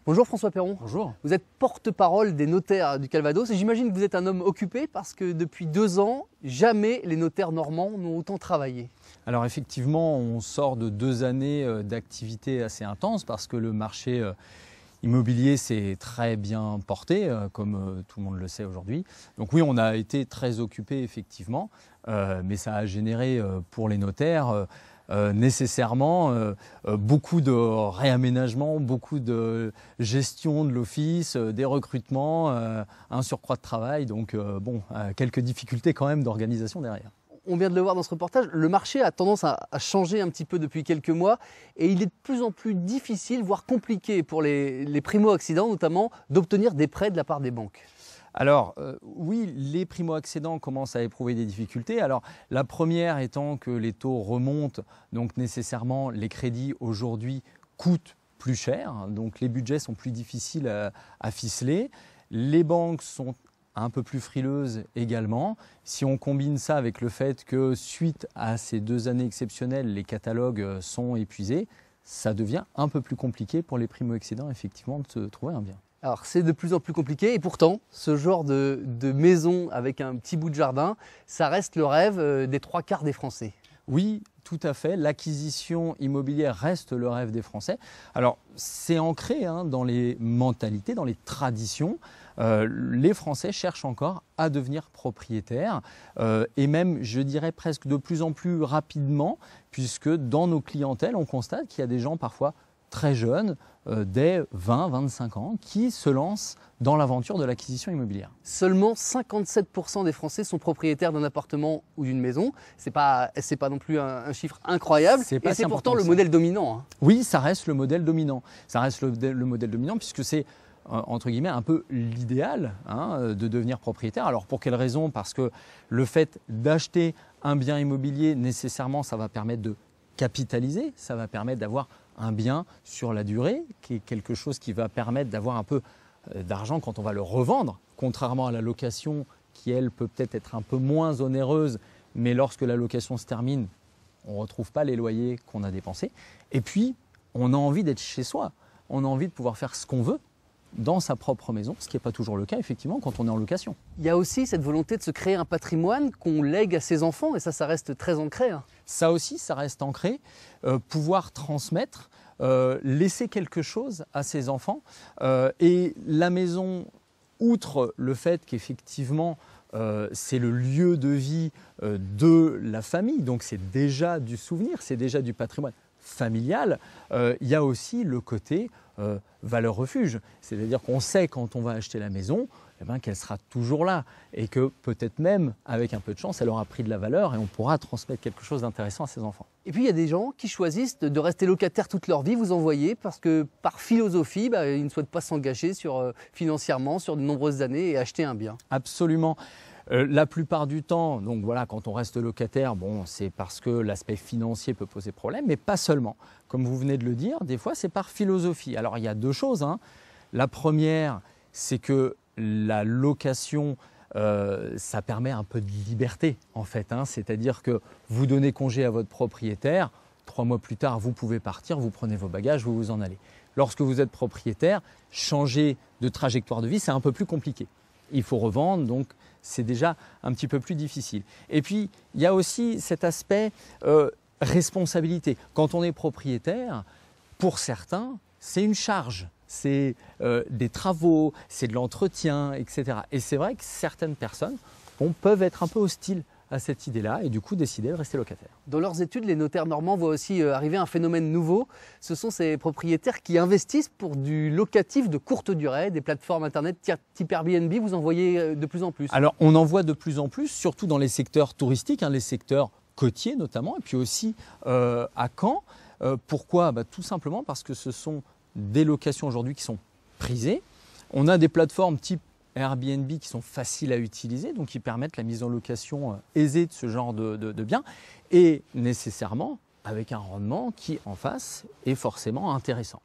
Bonjour François Perron. Bonjour. Vous êtes porte-parole des notaires du Calvados et j'imagine que vous êtes un homme occupé parce que depuis 2 ans, jamais les notaires normands n'ont autant travaillé. Alors effectivement, on sort de 2 années d'activité assez intense parce que le marché immobilier s'est très bien porté, comme tout le monde le sait aujourd'hui. Donc oui, on a été très occupé effectivement, mais ça a généré pour les notaires nécessairement beaucoup de réaménagement, beaucoup de gestion de l'office, des recrutements, un surcroît de travail, donc quelques difficultés quand même d'organisation derrière. On vient de le voir dans ce reportage, le marché a tendance à changer un petit peu depuis quelques mois et il est de plus en plus difficile, voire compliqué pour les primo-accédants notamment, d'obtenir des prêts de la part des banques. Alors oui, les primo-accédants commencent à éprouver des difficultés. Alors la première étant que les taux remontent, donc nécessairement les crédits aujourd'hui coûtent plus cher, donc les budgets sont plus difficiles à ficeler. Les banques sont un peu plus frileuses également. Si on combine ça avec le fait que suite à ces 2 années exceptionnelles, les catalogues sont épuisés, ça devient un peu plus compliqué pour les primo-accédants effectivement de se trouver un bien. Alors c'est de plus en plus compliqué et pourtant ce genre de maison avec un petit bout de jardin, ça reste le rêve des 3/4 des Français. Oui, tout à fait. L'acquisition immobilière reste le rêve des Français. Alors c'est ancré dans les mentalités, dans les traditions. Les Français cherchent encore à devenir propriétaires et même, je dirais, presque de plus en plus rapidement, puisque dans nos clientèles, on constate qu'il y a des gens parfois très jeunes, dès 20-25 ans, qui se lancent dans l'aventure de l'acquisition immobilière. Seulement 57% des Français sont propriétaires d'un appartement ou d'une maison. C'est pas non plus un chiffre incroyable. Et c'est pourtant le modèle dominant. Oui, ça reste le modèle dominant. Ça reste le modèle dominant puisque c'est entre guillemets un peu l'idéal de devenir propriétaire. Alors pour quelle raison? Parce que le fait d'acheter un bien immobilier, nécessairement, ça va permettre de capitaliser, ça va permettre d'avoir un bien sur la durée, qui est quelque chose qui va permettre d'avoir un peu d'argent quand on va le revendre, contrairement à la location qui, elle, peut peut-être être un peu moins onéreuse, mais lorsque la location se termine, on ne retrouve pas les loyers qu'on a dépensés. Et puis, on a envie d'être chez soi, on a envie de pouvoir faire ce qu'on veut dans sa propre maison, ce qui n'est pas toujours le cas, effectivement, quand on est en location. Il y a aussi cette volonté de se créer un patrimoine qu'on lègue à ses enfants, et ça reste très ancré. Ça aussi, ça reste ancré. Pouvoir transmettre, laisser quelque chose à ses enfants. Et la maison, outre le fait qu'effectivement, c'est le lieu de vie de la famille, donc c'est déjà du souvenir, c'est déjà du patrimoine familial, il y a aussi le côté valeur refuge. C'est-à-dire qu'on sait quand on va acheter la maison qu'elle sera toujours là et que peut-être même, avec un peu de chance, elle aura pris de la valeur et on pourra transmettre quelque chose d'intéressant à ses enfants. Et puis il y a des gens qui choisissent de rester locataires toute leur vie, vous en voyez, parce que par philosophie, ils ne souhaitent pas s'engager financièrement sur de nombreuses années et acheter un bien. Absolument. La plupart du temps, donc voilà, quand on reste locataire, c'est parce que l'aspect financier peut poser problème, mais pas seulement. Comme vous venez de le dire, des fois c'est par philosophie. Alors il y a 2 choses. La première, c'est que la location, ça permet un peu de liberté en fait. C'est-à-dire que vous donnez congé à votre propriétaire, 3 mois plus tard, vous pouvez partir, vous prenez vos bagages, vous vous en allez. Lorsque vous êtes propriétaire, changer de trajectoire de vie, c'est un peu plus compliqué. Il faut revendre, donc c'est déjà un petit peu plus difficile. Et puis, il y a aussi cet aspect responsabilité. Quand on est propriétaire, pour certains, c'est une charge. C'est des travaux, c'est de l'entretien, etc. Et c'est vrai que certaines personnes peuvent être un peu hostiles à cette idée-là et du coup décider de rester locataire. Dans leurs études, les notaires normands voient aussi arriver un phénomène nouveau. Ce sont ces propriétaires qui investissent pour du locatif de courte durée, des plateformes internet type Airbnb, vous en voyez de plus en plus. Alors on en voit de plus en plus, surtout dans les secteurs touristiques, les secteurs côtiers notamment, et puis aussi à Caen. Pourquoi? Tout simplement parce que ce sont des locations aujourd'hui qui sont prisées. On a des plateformes type Airbnb qui sont faciles à utiliser, donc qui permettent la mise en location aisée de ce genre de biens et nécessairement avec un rendement qui en face est forcément intéressant.